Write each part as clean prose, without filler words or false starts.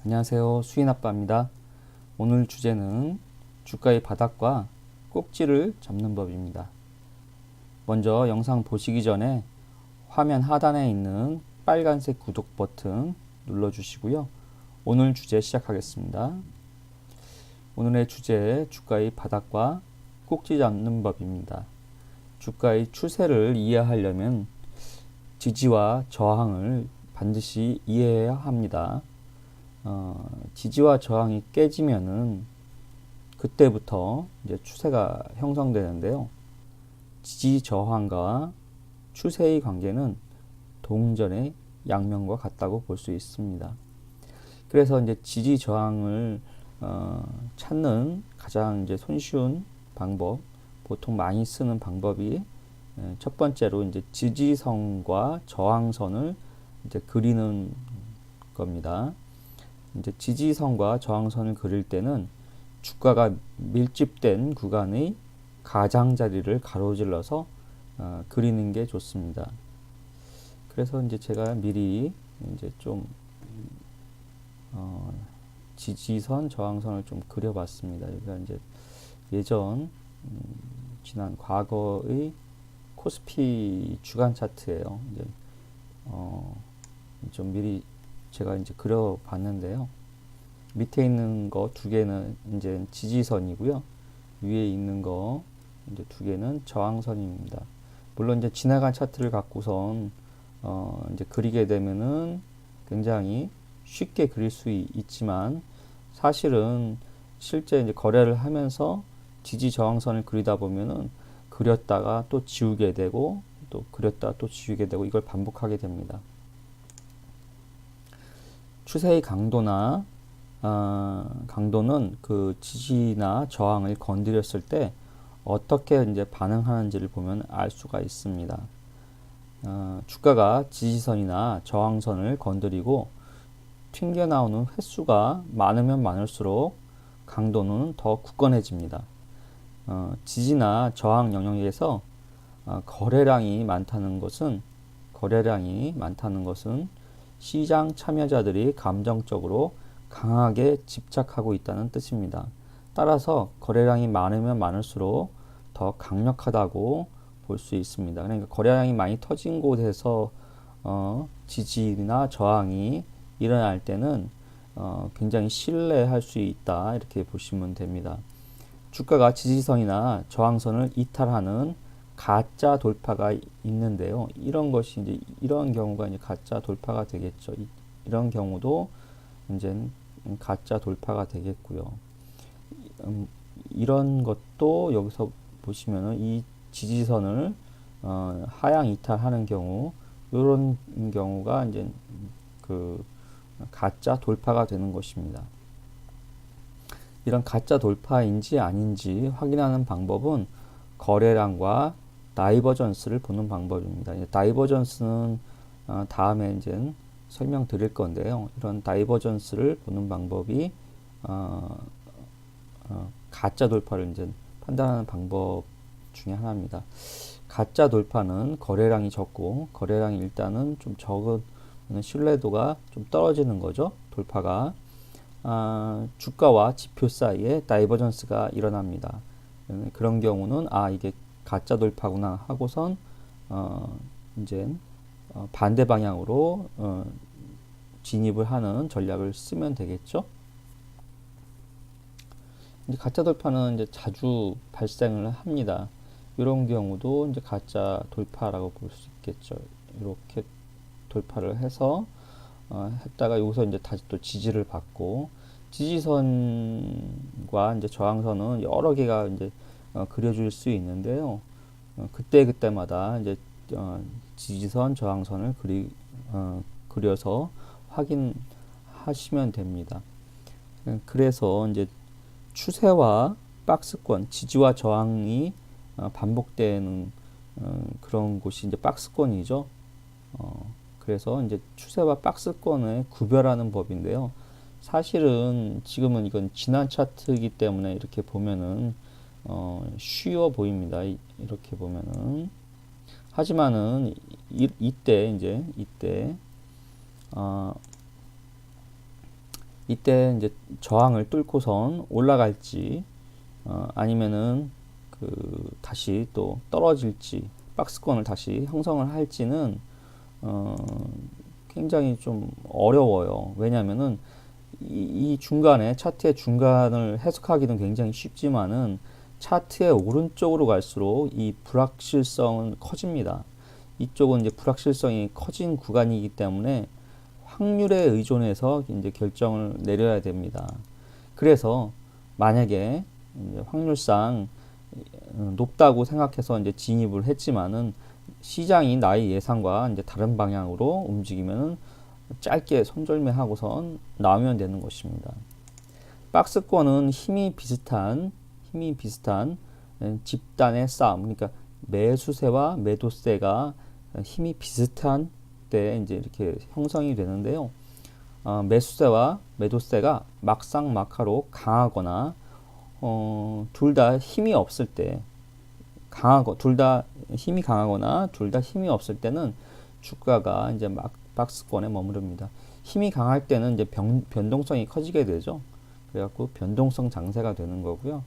안녕하세요. 수인아빠입니다. 오늘 주제는 주가의 바닥과 꼭지를 잡는 법입니다. 먼저 영상 보시기 전에 화면 하단에 있는 빨간색 구독 버튼 눌러주시고요. 오늘 주제 시작하겠습니다. 오늘의 주제 주가의 바닥과 꼭지 잡는 법입니다. 주가의 추세를 이해하려면 지지와 저항을 반드시 이해해야 합니다. 지지와 저항이 깨지면은 그때부터 이제 추세가 형성되는데요. 지지 저항과 추세의 관계는 동전의 양면과 같다고 볼 수 있습니다. 그래서 이제 지지 저항을 찾는 가장 이제 손쉬운 방법, 보통 많이 쓰는 방법이 첫 번째로 이제 지지선과 저항선을 이제 그리는 겁니다. 이제 지지선과 저항선을 그릴 때는 주가가 밀집된 구간의 가장자리를 가로질러서 그리는 게 좋습니다. 그래서 이제 제가 미리 이제 좀 지지선, 저항선을 좀 그려봤습니다. 여기가 이제 예전 지난 과거의 코스피 주간 차트예요. 이제 좀 미리 제가 이제 그려봤는데요. 밑에 있는 거 두 개는 이제 지지선이고요. 위에 있는 거 이제 두 개는 저항선입니다. 물론 이제 지나간 차트를 갖고선 이제 그리게 되면은 굉장히 쉽게 그릴 수 있지만 사실은 실제 이제 거래를 하면서 지지 저항선을 그리다 보면은 그렸다가 또 지우게 되고 또 그렸다가 또 지우게 되고 이걸 반복하게 됩니다. 추세의 강도는 그 지지나 저항을 건드렸을 때 어떻게 이제 반응하는지를 보면 알 수가 있습니다. 주가가 지지선이나 저항선을 건드리고 튕겨나오는 횟수가 많으면 많을수록 강도는 더 굳건해집니다. 지지나 저항 영역에서 거래량이 많다는 것은 시장 참여자들이 감정적으로 강하게 집착하고 있다는 뜻입니다. 따라서 거래량이 많으면 많을수록 더 강력하다고 볼 수 있습니다. 그러니까 거래량이 많이 터진 곳에서 지지나 저항이 일어날 때는 굉장히 신뢰할 수 있다 이렇게 보시면 됩니다. 주가가 지지선이나 저항선을 이탈하는 가짜 돌파가 있는데요. 이런 경우가 이제 가짜 돌파가 되겠죠. 이런 경우도 이제 가짜 돌파가 되겠고요. 이런 것도 여기서 보시면은 이 지지선을 하향 이탈하는 경우, 이런 경우가 이제 그 가짜 돌파가 되는 것입니다. 이런 가짜 돌파인지 아닌지 확인하는 방법은 거래량과 다이버전스를 보는 방법입니다. 다이버전스는 다음에 이제 설명드릴 건데요. 이런 다이버전스를 보는 방법이 가짜 돌파를 이제 판단하는 방법 중에 하나입니다. 가짜 돌파는 거래량이 적고 거래량이 일단은 좀 적은 신뢰도가 좀 떨어지는 거죠. 돌파가 주가와 지표 사이에 다이버전스가 일어납니다. 그런 경우는 이게 가짜 돌파구나 하고선 이제 반대 방향으로 진입을 하는 전략을 쓰면 되겠죠. 이제 가짜 돌파는 이제 자주 발생을 합니다. 이런 경우도 이제 가짜 돌파라고 볼 수 있겠죠. 이렇게 돌파를 해서 했다가 여기서 이제 다시 또 지지를 받고 지지선과 이제 저항선은 여러 개가 이제 그려줄 수 있는데요. 그때마다 이제 지지선, 저항선을 그려서 확인하시면 됩니다. 그래서 이제 추세와 박스권, 지지와 저항이 반복되는 그런 곳이 이제 박스권이죠. 그래서 이제 추세와 박스권을 구별하는 법인데요. 사실은 지금은 이건 지난 차트이기 때문에 이렇게 보면은 쉬워 보입니다. 이렇게 보면은 하지만은 이때 이때 이제 저항을 뚫고선 올라갈지 아니면은 다시 또 떨어질지 박스권을 다시 형성을 할지는 굉장히 좀 어려워요. 왜냐면은 이 중간에 차트의 중간을 해석하기는 굉장히 쉽지만은 차트의 오른쪽으로 갈수록 이 불확실성은 커집니다. 이쪽은 이제 불확실성이 커진 구간이기 때문에 확률에 의존해서 이제 결정을 내려야 됩니다. 그래서 만약에 이제 확률상 높다고 생각해서 이제 진입을 했지만은 시장이 나의 예상과 이제 다른 방향으로 움직이면은 짧게 손절매하고선 나오면 되는 것입니다. 박스권은 힘이 비슷한 집단의 싸움, 그러니까 매수세와 매도세가 힘이 비슷한 때 이제 이렇게 형성이 되는데요. 매수세와 매도세가 막상막하로 강하거나 둘 다 힘이 없을 때 둘 다 힘이 강하거나 둘 다 힘이 없을 때는 주가가 이제 막 박스권에 머무릅니다. 힘이 강할 때는 이제 변동성이 커지게 되죠. 그래갖고 변동성 장세가 되는 거고요.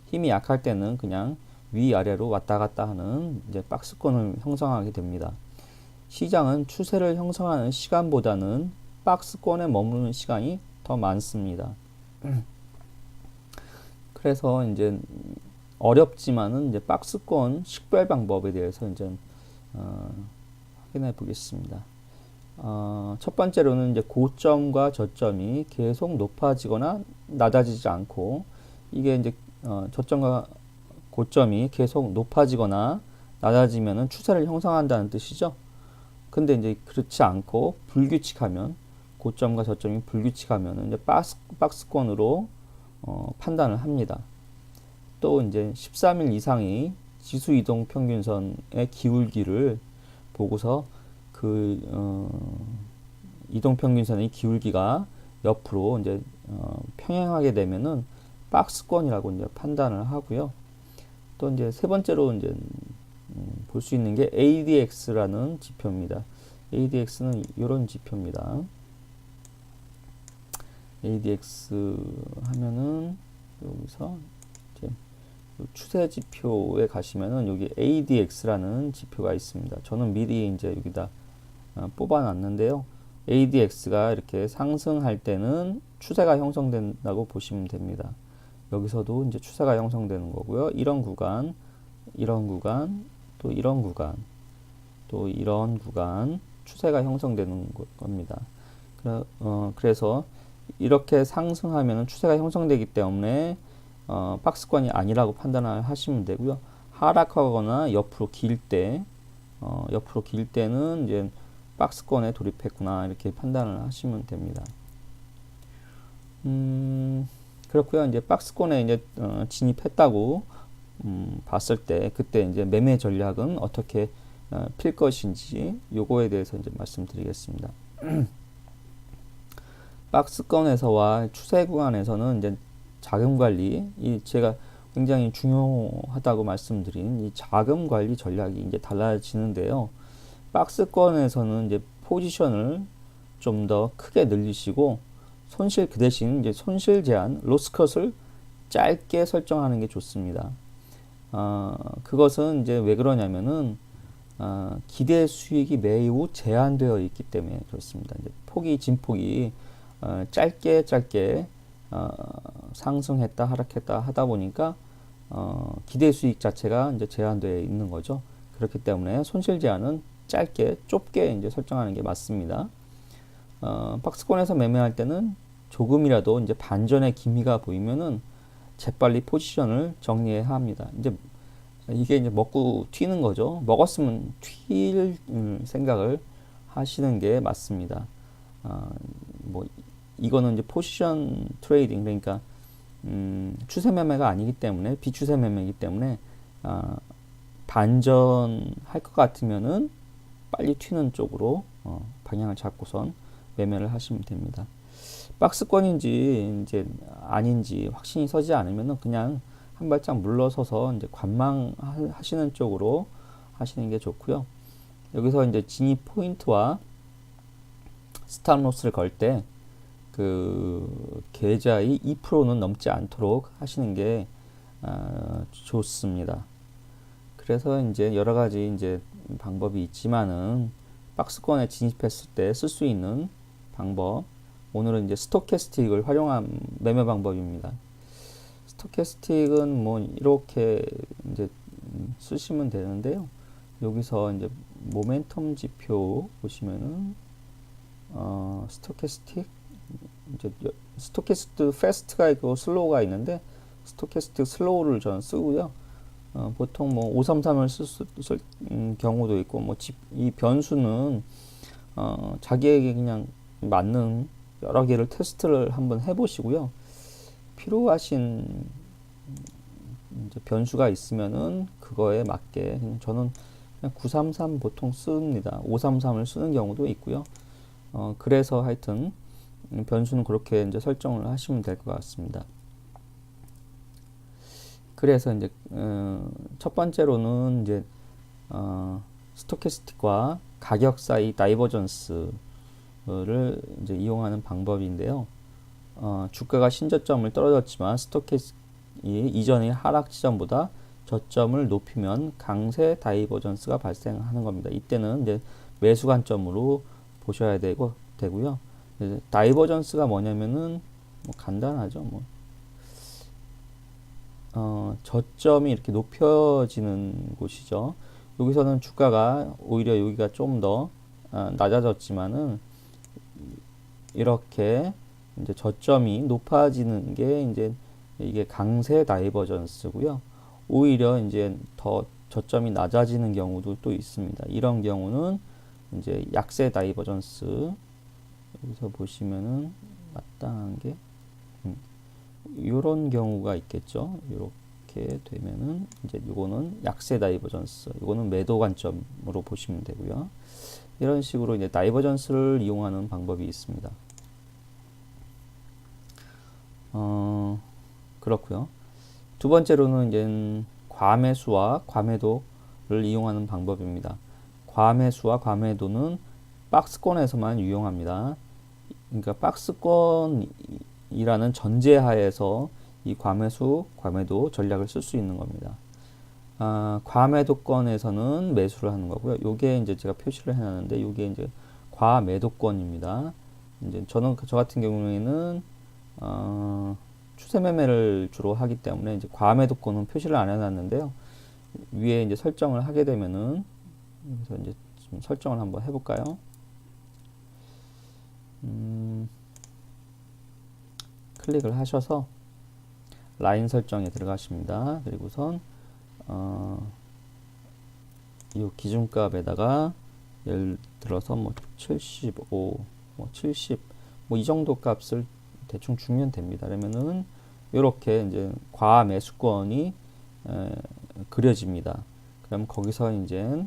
힘이 약할 때는 그냥 위아래로 왔다 갔다 하는 이제 박스권을 형성하게 됩니다. 시장은 추세를 형성하는 시간보다는 박스권에 머무르는 시간이 더 많습니다. 그래서 이제 어렵지만은 이제 박스권 식별 방법에 대해서 이제 확인해 보겠습니다. 첫 번째로는 이제 고점과 저점이 계속 높아지거나 낮아지지 않고, 이게 이제 저점과 고점이 계속 높아지거나 낮아지면은 추세를 형성한다는 뜻이죠. 근데 이제 그렇지 않고 불규칙하면, 고점과 저점이 불규칙하면은 이제 박스권으로 판단을 합니다. 또 이제 13일 이상의 지수 이동 평균선의 기울기를 보고서 이동 평균선의 기울기가 옆으로 이제 평행하게 되면은 박스권이라고 이제 판단을 하고요. 또 이제 세 번째로 이제 볼 수 있는 게 ADX라는 지표입니다. ADX는 이런 지표입니다. ADX 하면은 여기서 이제 추세 지표에 가시면은 여기 ADX라는 지표가 있습니다. 저는 미리 이제 여기다 뽑아 놨는데요. ADX가 이렇게 상승할 때는 추세가 형성된다고 보시면 됩니다. 여기서도 이제 추세가 형성되는 거고요. 이런 구간, 또 이런 구간, 또 이런 구간 추세가 형성되는 겁니다. 그래서 이렇게 상승하면 추세가 형성되기 때문에 박스권이 아니라고 판단을 하시면 되고요. 하락하거나 옆으로 길 때는 이제 박스권에 돌입했구나 이렇게 판단을 하시면 됩니다. 그렇고요. 이제 박스권에 이제 진입했다고 봤을 때 그때 이제 매매 전략은 어떻게 필 것인지 요거에 대해서 이제 말씀드리겠습니다. 박스권에서와 추세 구간에서는 이제 자금 관리, 제가 굉장히 중요하다고 말씀드린 이 자금 관리 전략이 이제 달라지는데요. 박스권에서는 이제 포지션을 좀 더 크게 늘리시고 손실 그 대신 이제 손실 제한, 로스컷을 짧게 설정하는 게 좋습니다. 그것은 이제 왜 그러냐면은 기대 수익이 매우 제한되어 있기 때문에 그렇습니다. 이제 진폭이 짧게 상승했다 하락했다 하다 보니까 기대 수익 자체가 이제 제한되어 있는 거죠. 그렇기 때문에 손실 제한은 좁게 이제 설정하는 게 맞습니다. 박스권에서 매매할 때는 조금이라도 이제 반전의 기미가 보이면은 재빨리 포지션을 정리해야 합니다. 이게 이제 먹고 튀는 거죠. 먹었으면 튀일 생각을 하시는 게 맞습니다. 이거는 이제 포지션 트레이딩, 그러니까 추세 매매가 아니기 때문에, 비추세 매매이기 때문에 반전할 것 같으면은 빨리 튀는 쪽으로 방향을 잡고선 매매를 하시면 됩니다. 박스권인지 이제 아닌지 확신이 서지 않으면은 그냥 한 발짝 물러서서 이제 관망하시는 쪽으로 하시는 게 좋고요. 여기서 이제 진입 포인트와 스탑 로스를 걸 때 그 계좌의 2%는 넘지 않도록 하시는 게 좋습니다. 그래서 이제 여러 가지 이제 방법이 있지만은 박스권에 진입했을 때 쓸 수 있는 방법, 오늘은 이제 스토캐스틱을 활용한 매매 방법입니다. 스토캐스틱은 뭐 이렇게 이제 쓰시면 되는데요. 여기서 이제 모멘텀 지표 보시면은 스토캐스틱 이제 스토캐스틱 패스트가 있고 슬로우가 있는데 스토캐스틱 슬로우를 저는 쓰고요. 보통 뭐 533을 쓸 경우도 있고 뭐 이 변수는 자기에게 그냥 맞는 여러 개를 테스트를 한번 해보시고요. 필요하신 이제 변수가 있으면은 그거에 맞게 저는 그냥 933 보통 씁니다. 533을 쓰는 경우도 있고요. 그래서 하여튼 변수는 그렇게 이제 설정을 하시면 될 것 같습니다. 그래서 이제 첫 번째로는 이제 스토캐스틱과 가격 사이 다이버전스를 이제 이용하는 방법인데요. 주가가 신저점을 떨어졌지만 스토캐스틱이 이전의 하락 지점보다 저점을 높이면 강세 다이버전스가 발생하는 겁니다. 이때는 이제 매수 관점으로 보셔야 되고요. 다이버전스가 뭐냐면은 뭐 간단하죠. 뭐 저점이 이렇게 높여지는 곳이죠. 여기서는 주가가 오히려 여기가 좀 더 낮아졌지만은 이렇게 이제 저점이 높아지는 게 이제 이게 강세 다이버전스고요. 오히려 이제 더 저점이 낮아지는 경우도 또 있습니다. 이런 경우는 이제 약세 다이버전스, 여기서 보시면은 마땅한 게 이런 경우가 있겠죠. 이렇게 되면은 이제 이거는 약세 다이버전스, 이거는 매도 관점으로 보시면 되고요. 이런 식으로 이제 다이버전스를 이용하는 방법이 있습니다. 그렇고요. 두 번째로는 이제 과매수와 과매도를 이용하는 방법입니다. 과매수와 과매도는 박스권에서만 유용합니다. 그러니까 박스권이라는 전제하에서 이 과매수, 과매도 전략을 쓸 수 있는 겁니다. 과매도권에서는 매수를 하는 거고요. 요게 이제 제가 표시를 해놨는데 요게 이제 과매도권입니다. 이제 저 같은 경우에는 추세 매매를 주로 하기 때문에 이제 과매도권은 표시를 안 해놨는데요. 위에 이제 설정을 하게 되면은, 그래서 이제 좀 설정을 한번 해볼까요? 클릭을 하셔서 라인 설정에 들어가십니다. 그리고선 이 기준값에다가 예를 들어서 뭐 75, 뭐 70, 뭐 이 정도 값을 대충 주면 됩니다. 그러면은 이렇게 이제 과매수권이 그려집니다. 그럼 거기서 이제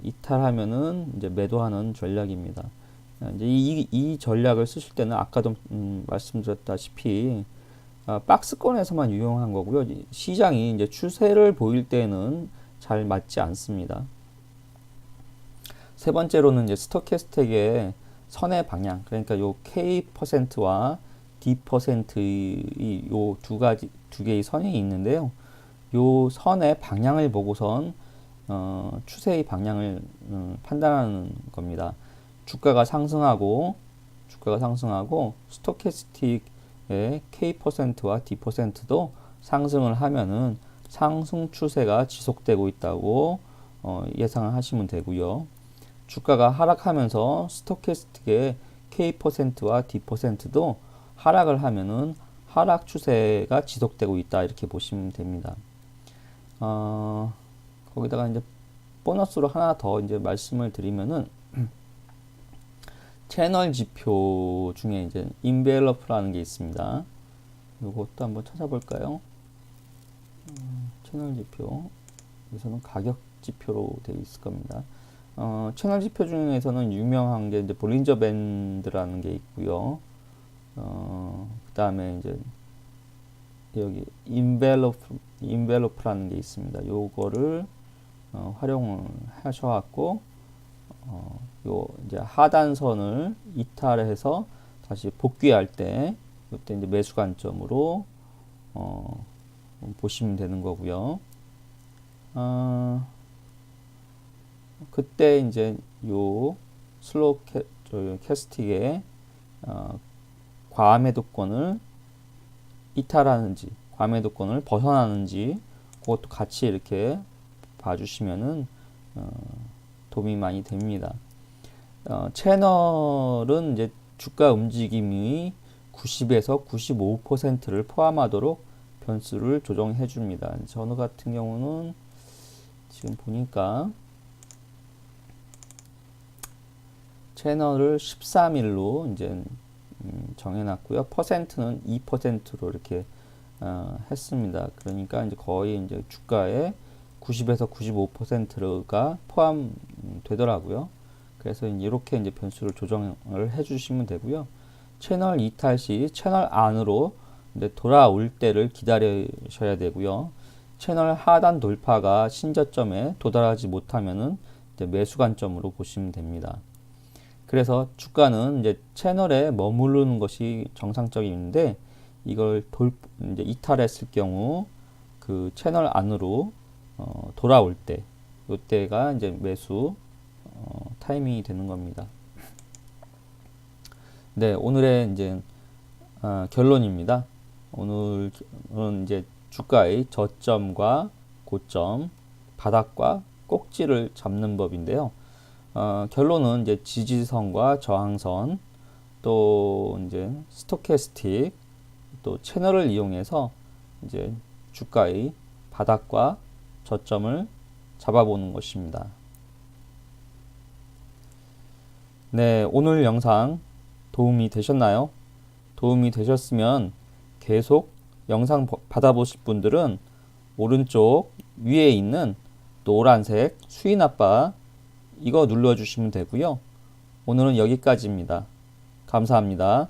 이탈하면은 이제 매도하는 전략입니다. 이제 이 전략을 쓰실 때는 아까도 말씀드렸다시피 박스권에서만 유용한 거고요. 시장이 이제 추세를 보일 때는 잘 맞지 않습니다. 세 번째로는 이제 스토캐스틱의 선의 방향, 그러니까 요 K%와 D%의 요 두 개의 선이 있는데요. 요 선의 방향을 보고선 추세의 방향을 판단하는 겁니다. 주가가 상승하고 스토캐스틱의 K%와 D%도 상승을 하면은 상승 추세가 지속되고 있다고 예상을 하시면 되고요. 주가가 하락하면서 스토캐스틱의 K%와 D%도 하락을 하면은 하락 추세가 지속되고 있다, 이렇게 보시면 됩니다. 거기다가 이제 보너스로 하나 더 이제 말씀을 드리면은 채널 지표 중에 이제 인벨로프라는 게 있습니다. 이것도 한번 찾아볼까요? 채널 지표, 여기서는 가격 지표로 되어 있을 겁니다. 채널 지표 중에서는 유명한 게 이제 볼린저 밴드라는 게 있고요. 그 다음에 이제 여기 인벨로프라는 게 있습니다. 요거를 활용을 하셔갖고 요 이제 하단선을 이탈해서 다시 복귀할 때 이때 이제 매수 관점으로 보시면 되는 거고요. 그때 이제 요 슬로우 캐스틱의 과매도권을 이탈하는지 과매도권을 벗어나는지 그것도 같이 이렇게 봐주시면은 도움이 많이 됩니다. 채널은 이제 주가 움직임이 90에서 95%를 포함하도록 변수를 조정해 줍니다. 저는 같은 경우는 지금 보니까 채널을 13일로 이제 정해놨고요. 퍼센트는 2%로 이렇게 했습니다. 그러니까 이제 거의 이제 주가의 90에서 95%가 포함되더라고요. 그래서 이렇게 이제 변수를 조정을 해주시면 되고요. 채널 이탈 시 채널 안으로 이제 돌아올 때를 기다리셔야 되고요. 채널 하단 돌파가 신저점에 도달하지 못하면은 이제 매수 관점으로 보시면 됩니다. 그래서 주가는 이제 채널에 머무르는 것이 정상적인데 이걸 이제 이탈했을 경우 그 채널 안으로 돌아올 때, 이때가 이제 매수 타이밍이 되는 겁니다. 네, 오늘의 이제 결론입니다. 오늘은 이제 주가의 저점과 고점, 바닥과 꼭지를 잡는 법인데요. 결론은 이제 지지선과 저항선, 또 이제 스토캐스틱, 또 채널을 이용해서 이제 주가의 바닥과 저점을 잡아보는 것입니다. 네, 오늘 영상 도움이 되셨나요? 도움이 되셨으면 계속 영상 받아보실 분들은 오른쪽 위에 있는 노란색 수인 아빠 이거 눌러주시면 되고요. 오늘은 여기까지입니다. 감사합니다.